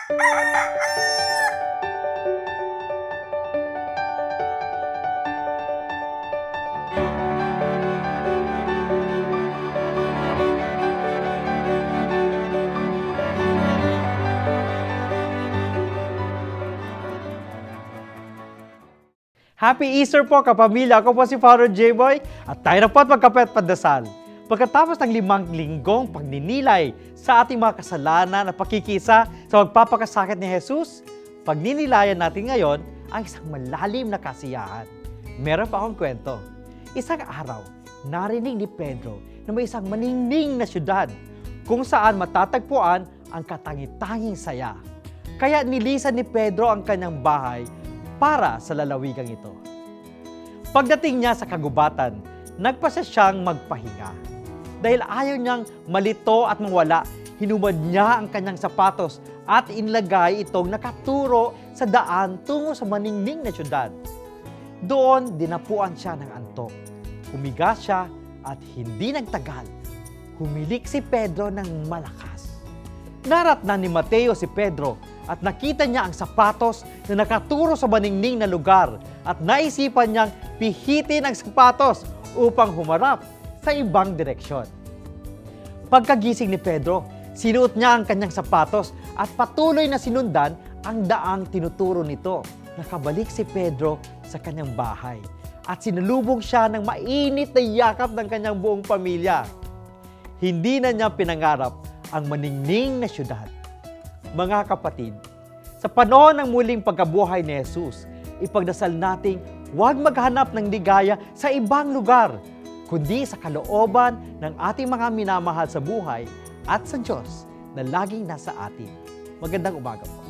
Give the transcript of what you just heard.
Happy Easter po kapamilya! Ako po si Father J-Boy at tayo na po at magkape at pandasal. Pagkatapos ng 5 linggong pagninilay sa ating mga kasalanan at pakikisa sa magpapakasakit ni Jesus, pagninilayan natin ngayon ang isang malalim na kasiyahan. Meron pa akong kwento. Isang araw, narinig ni Pedro na may isang maningning na syudad kung saan matatagpuan ang katangi-tanging saya. Kaya nilisan ni Pedro ang kanyang bahay para sa lalawigang ito. Pagdating niya sa kagubatan, nagpasya siyang magpahinga. Dahil ayaw niyang malito at mawala, hinubad niya ang kanyang sapatos at inilagay itong nakaturo sa daan tungo sa maningning na syudad. Doon, dinapuan siya ng antok. Humiga siya at hindi nagtagal, humilik si Pedro ng malakas. Naratnan ni Mateo si Pedro at nakita niya ang sapatos na nakaturo sa maningning na lugar at naisipan niyang pihitin ang sapatos upang humarap sa ibang direksyon. Pagkagising ni Pedro, sinuot niya ang kanyang sapatos at patuloy na sinundan ang daang tinuturo nito. Nakabalik si Pedro sa kanyang bahay at sinalubong siya ng mainit na yakap ng kanyang buong pamilya. Hindi na niya pinangarap ang maningning na syudad. Mga kapatid, sa panahon ng muling pagkabuhay ni Jesus, ipagdasal nating huwag maghanap ng ligaya sa ibang lugar, kundi sa kalooban ng ating mga minamahal sa buhay at sa Diyos na laging nasa atin. Magandang umaga po.